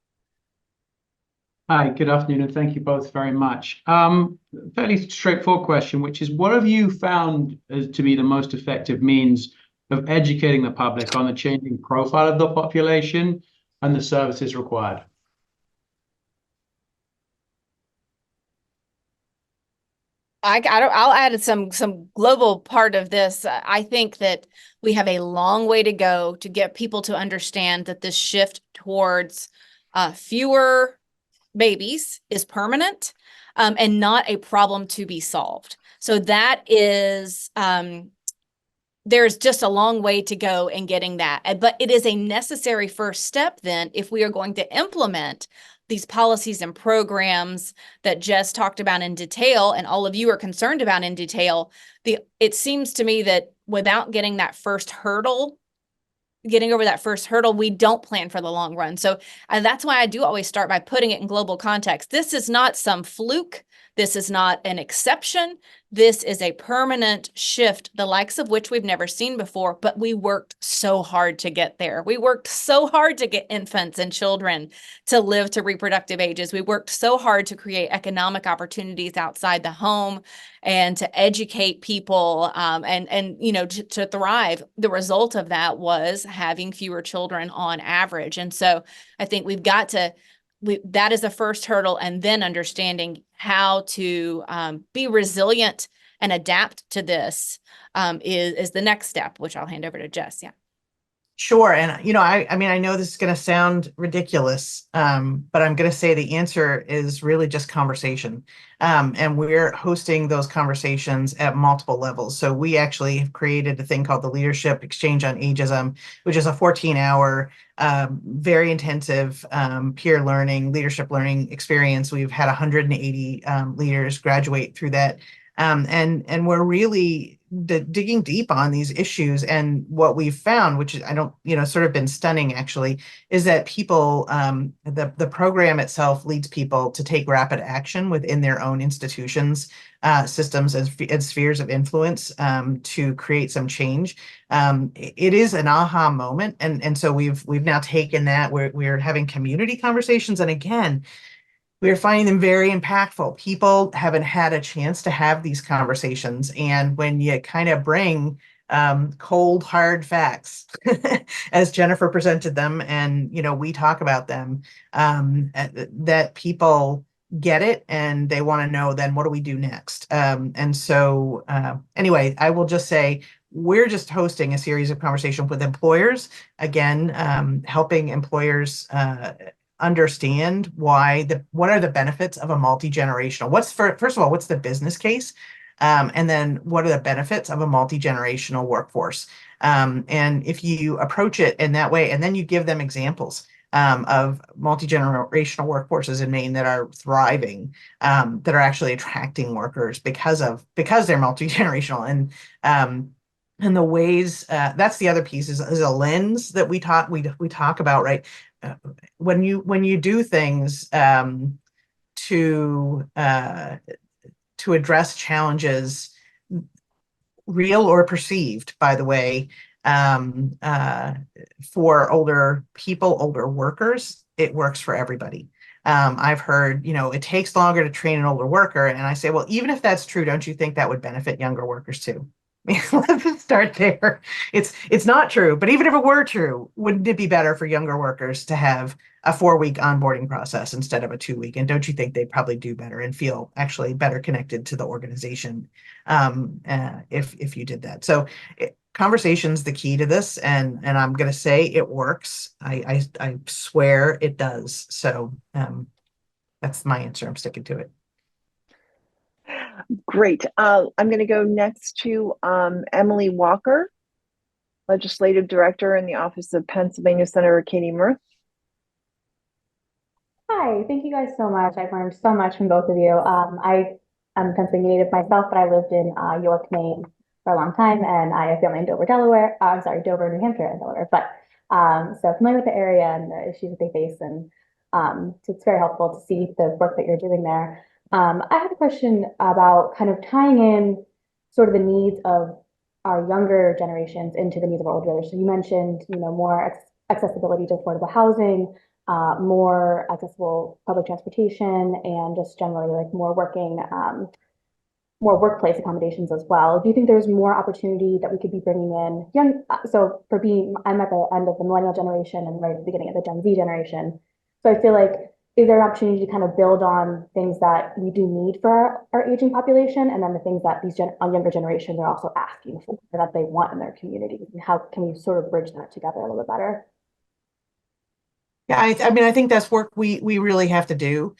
Hi, good afternoon, and thank you both very much. Fairly straightforward question, which is, what have you found to be the most effective means of educating the public on the changing profile of the population and the services required? I'll add some global part of this. I think that we have a long way to go to get people to understand that this shift towards fewer babies is permanent, and not a problem to be solved. So that is, there's just a long way to go in getting that. But it is a necessary first step then, if we are going to implement these policies and programs that Jess talked about in detail, and all of you are concerned about in detail. It seems to me that without getting over that first hurdle, we don't plan for the long run. So that's why I do always start by putting it in global context. This is not some fluke. This is not an exception. This is a permanent shift, the likes of which we've never seen before, but we worked so hard to get there. We worked so hard to get infants and children to live to reproductive ages. We worked so hard to create economic opportunities outside the home and to educate people, to thrive. The result of that was having fewer children on average. And so I think we've got to, that is the first hurdle, and then understanding how to be resilient and adapt to this is the next step, which I'll hand over to Jess. Yeah. Sure. And, I mean, I know this is going to sound ridiculous, but I'm going to say the answer is really just conversation. And we're hosting those conversations at multiple levels. So we actually have created a thing called the Leadership Exchange on Ageism, which is a 14-hour, very intensive peer learning, leadership learning experience. We've had 180 leaders graduate through that. And we're really digging deep on these issues. And what we've found, which is, I don't, sort of been stunning actually, is that people, the program itself leads people to take rapid action within their own institutions, systems, and spheres of influence to create some change. It is an aha moment. And so we've now taken that, we're having community conversations. And again, we're finding them very impactful. People haven't had a chance to have these conversations. And when you kind of bring cold, hard facts, as Jennifer presented them, and, we talk about them, that people get it and they want to know, then what do we do next? And so anyway, I will just say, we're just hosting a series of conversations with employers, again, helping employers understand what are the benefits of a multi-generational, first of all, what's the business case? And then what are the benefits of a multi-generational workforce? And if you approach it in that way, and then you give them examples of multi-generational workforces in Maine that are thriving, that are actually attracting workers because they're multi-generational. And the ways, that's the other piece, is a lens that we talk about, right? When you do things to address challenges, real or perceived, by the way, for older people, older workers, it works for everybody. I've heard, it takes longer to train an older worker, and I say, well, even if that's true, don't you think that would benefit younger workers too? Let's start there. It's not true, but even if it were true, wouldn't it be better for younger workers to have a 4-week onboarding process instead of a 2-week? And don't you think they'd probably do better and feel actually better connected to the organization if you did that? So conversation's the key to this, and I'm going to say it works. I swear it does. So that's my answer. I'm sticking to it. Great. I'm going to go next to Emily Walker, Legislative Director in the Office of Pennsylvania Senator Katie Murth. Hi, thank you guys so much. I've learned so much from both of you. I am Pennsylvania native myself, but I lived in York, Maine for a long time, and I have family in Dover, Delaware. I'm sorry, Dover, New Hampshire, and Delaware. But so familiar with the area and the issues that they face, and so it's very helpful to see the work that you're doing there. I have a question about kind of tying in sort of the needs of our younger generations into the needs of our older generations. So you mentioned, more accessibility to affordable housing, more accessible public transportation, and just generally like more workplace accommodations as well. Do you think there's more opportunity that we could be bringing in young? So I'm at the end of the millennial generation and right at the beginning of the Gen Z generation. So I feel like, is there an opportunity to kind of build on things that we do need for our aging population, and then the things that these younger generations are also asking for, that they want in their communities? And how can we sort of bridge that together a little bit better? Yeah, I mean, I think that's work we really have to do.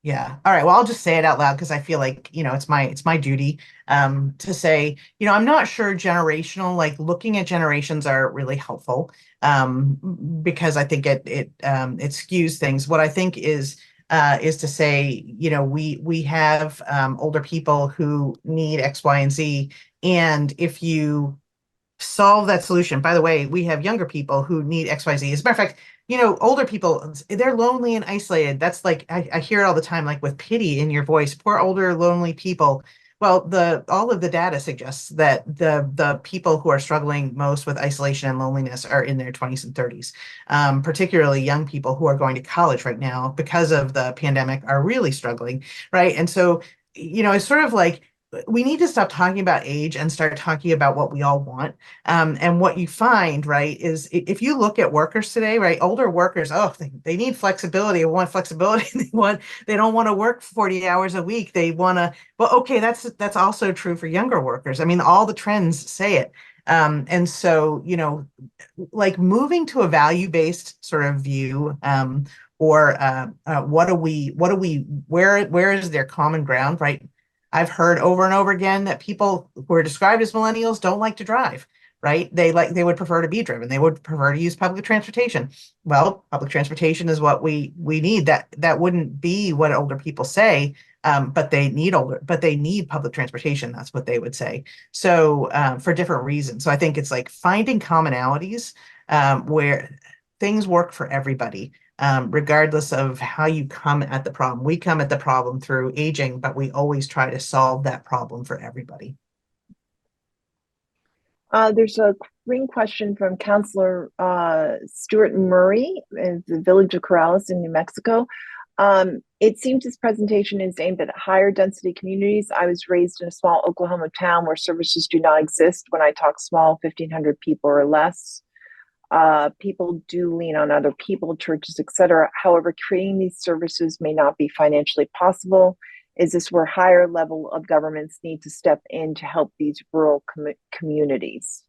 Yeah. All right. Well, I'll just say it out loud because I feel like, it's my duty to say, I'm not sure like looking at generations are really helpful because I think it skews things. What I think is to say, we have older people who need X, Y, and Z. And if you solve that solution, by the way, we have younger people who need X, Y, Z. As a matter of fact, older people, they're lonely and isolated. That's like, I hear it all the time, like with pity in your voice, poor older, lonely people. Well, all of the data suggests that the people who are struggling most with isolation and loneliness are in their 20s and 30s, particularly young people who are going to college right now because of the pandemic are really struggling, right? And so, it's sort of like, we need to stop talking about age and start talking about what we all want. And what you find, right, is if you look at workers today, right, older workers, oh, they need flexibility. They want flexibility. They don't want to work 40 hours a week. They want to, well, okay, that's also true for younger workers. I mean, all the trends say it. And so, like moving to a value-based sort of view, or where is their common ground, right? I've heard over and over again that people who are described as millennials don't like to drive, right? They would prefer to be driven. They would prefer to use public transportation. Well, public transportation is what we need. That wouldn't be what older people say, but they need public transportation. That's what they would say. So for different reasons. So I think it's like finding commonalities where things work for everybody, regardless of how you come at the problem. We come at the problem through aging, but we always try to solve that problem for everybody. There's a ring question from Councillor Stuart Murray in the village of Corrales in New Mexico. It seems this presentation is aimed at higher density communities. I was raised in a small Oklahoma town where services do not exist. When I talk small, 1,500 people or less. People do lean on other people, churches, etc. However, creating these services may not be financially possible. Is this where higher level of governments need to step in to help these rural communities?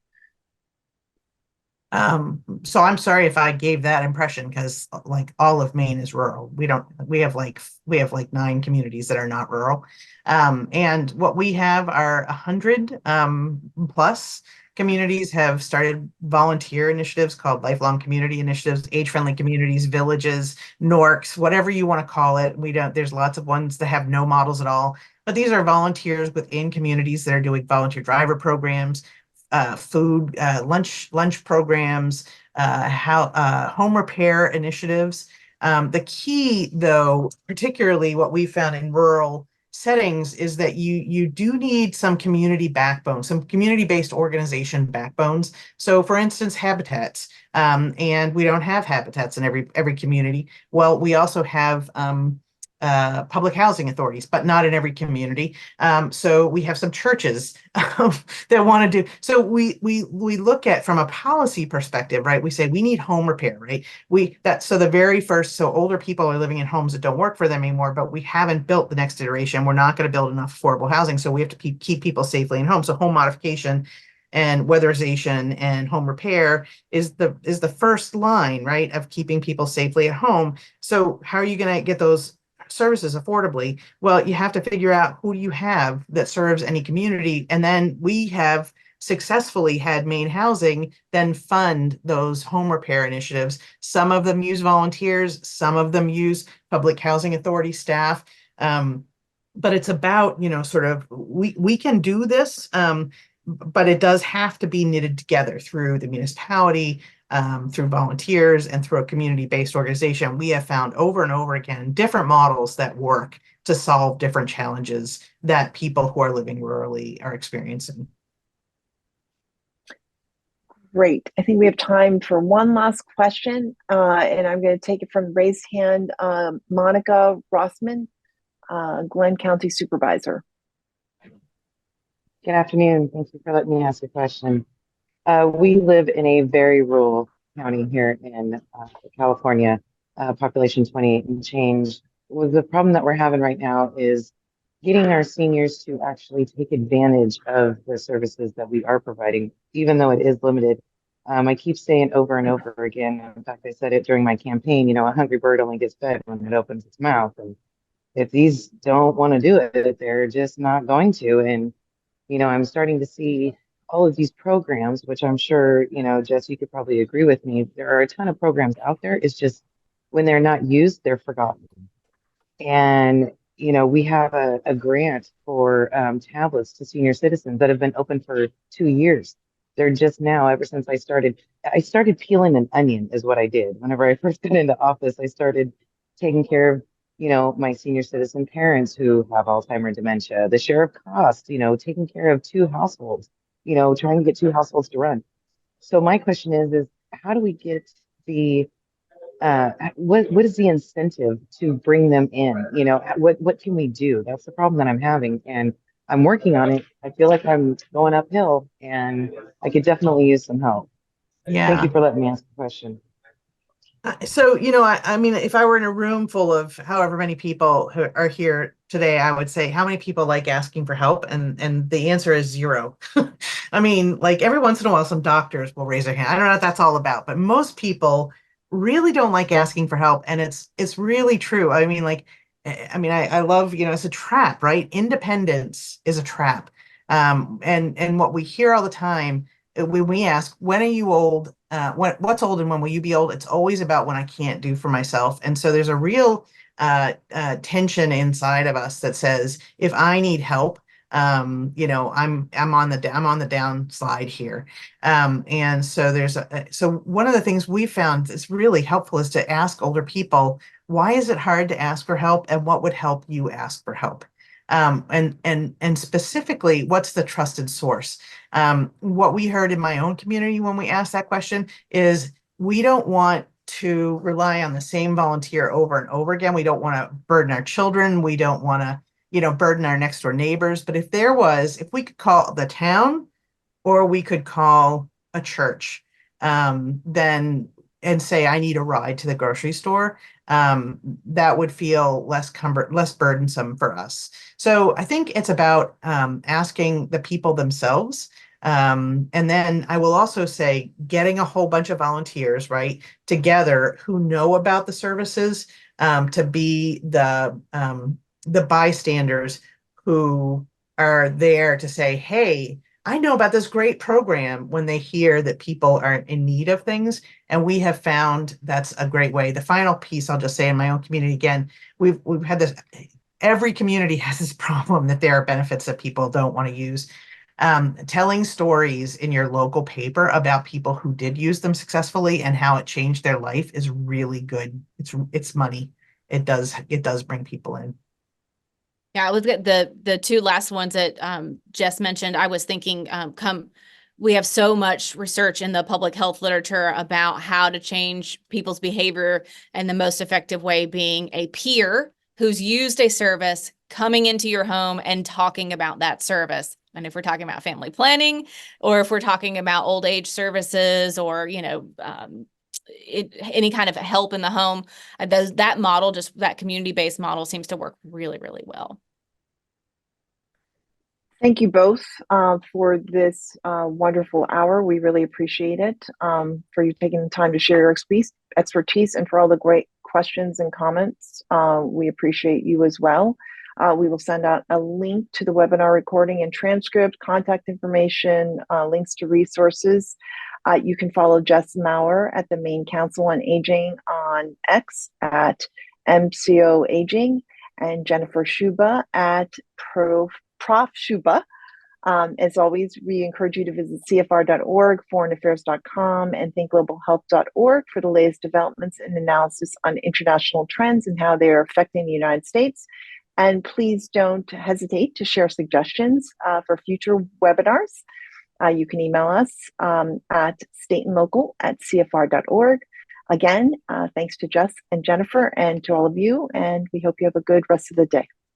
So I'm sorry if I gave that impression, because like all of Maine is rural. We have like 9 communities that are not rural. And what we have are 100 plus communities have started volunteer initiatives called lifelong community initiatives, age-friendly communities, villages, NORCs, whatever you want to call it. There's lots of ones that have no models at all, but these are volunteers within communities that are doing volunteer driver programs, food, lunch programs, home repair initiatives. The key, though, particularly what we found in rural settings, is that you do need some community backbone, some community-based organization backbones. So, for instance, habitats, and we don't have habitats in every community. Well, we also have public housing authorities, but not in every community. So we have some churches that want to do. So we look at from a policy perspective, right? We say we need home repair, right? So older people are living in homes that don't work for them anymore, but we haven't built the next iteration. We're not going to build enough affordable housing, so we have to keep people safely in homes. So home modification and weatherization and home repair is the first line, right, of keeping people safely at home. So how are you going to get those services affordably? Well, you have to figure out who you have that serves any community. And then we have successfully had Maine Housing then fund those home repair initiatives. Some of them use volunteers, some of them use public housing authority staff. But it's about, sort of, we can do this, but it does have to be knitted together through the municipality, through volunteers, and through a community-based organization. We have found over and over again different models that work to solve different challenges that people who are living rurally are experiencing. Great. I think we have time for one last question, and I'm going to take it from raised hand, Monica Rossman, Glenn County Supervisor. Good afternoon. Thank you for letting me ask a question. We live in a very rural county here in California, population 28 and change. Well, the problem that we're having right now is getting our seniors to actually take advantage of the services that we are providing, even though it is limited. I keep saying over and over again, in fact, I said it during my campaign, a hungry bird only gets fed when it opens its mouth. And if these don't want to do it, they're just not going to. And I'm starting to see all of these programs, which I'm sure, Jess, you could probably agree with me. There are a ton of programs out there. It's just when they're not used, they're forgotten. And, we have a grant for tablets to senior citizens that have been open for 2 years. They're just now, ever since I started peeling an onion is what I did. Whenever I first got into office, I started taking care of my senior citizen parents who have Alzheimer's dementia, the share of cost, taking care of 2 households, trying to get 2 households to run. So my question is how do we get the, what is the incentive to bring them in? What can we do? That's the problem that I'm having. And I'm working on it. I feel like I'm going uphill and I could definitely use some help. Thank you Yeah. for letting me ask a question. So, I mean, if I were in a room full of however many people who are here today, I would say, how many people like asking for help? And the answer is 0. I mean, like every once in a while, some doctors will raise their hand. I don't know what that's all about, but most people really don't like asking for help. And it's really true. I mean, like, I love, it's a trap, right? Independence is a trap. And what we hear all the time when we ask, when are you old? What's old and when will you be old? It's always about when I can't do for myself. And so there's a real tension inside of us that says, if I need help, I'm on the downside here. And so so one of the things we found that's really helpful is to ask older people, why is it hard to ask for help, and what would help you ask for help? And specifically, what's the trusted source? What we heard in my own community when we asked that question is, we don't want to rely on the same volunteer over and over again. We don't want to burden our children. We don't want to, burden our next door neighbors. But if we could call the town, or we could call a church, then and say, I need a ride to the grocery store, that would feel less burdensome for us. So I think it's about asking the people themselves. And then I will also say, getting a whole bunch of volunteers, right, together who know about the services, to be the bystanders who are there to say, hey, I know about this great program, when they hear that people are in need of things. And we have found that's a great way. The final piece I'll just say, in my own community, again, we've had this, every community has this problem that there are benefits that people don't want to use. Telling stories in your local paper about people who did use them successfully and how it changed their life is really good. It's money. It does bring people in. Yeah, I was get the two last ones that Jess mentioned. I was thinking, we have so much research in the public health literature about how to change people's behavior, and the most effective way being a peer who's used a service coming into your home and talking about that service. And if we're talking about family planning, or if we're talking about old age services, or any kind of help in the home, that model, just that community-based model, seems to work really, really well. Thank you both for this wonderful hour. We really appreciate it, for you taking the time to share your expertise, and for all the great questions and comments. We appreciate you as well. We will send out a link to the webinar recording and transcript, contact information, links to resources. You can follow Jess Maurer at the Maine Council on Aging on X at MCO Aging, and Jennifer Schuba at Prof Schuba. As always, we encourage you to visit CFR.org, foreignaffairs.com, and thinkglobalhealth.org for the latest developments and analysis on international trends and how they are affecting the United States. And please don't hesitate to share suggestions for future webinars. You can email us at stateandlocal@cfr.org. Again, thanks to Jess and Jennifer, and to all of you, and we hope you have a good rest of the day.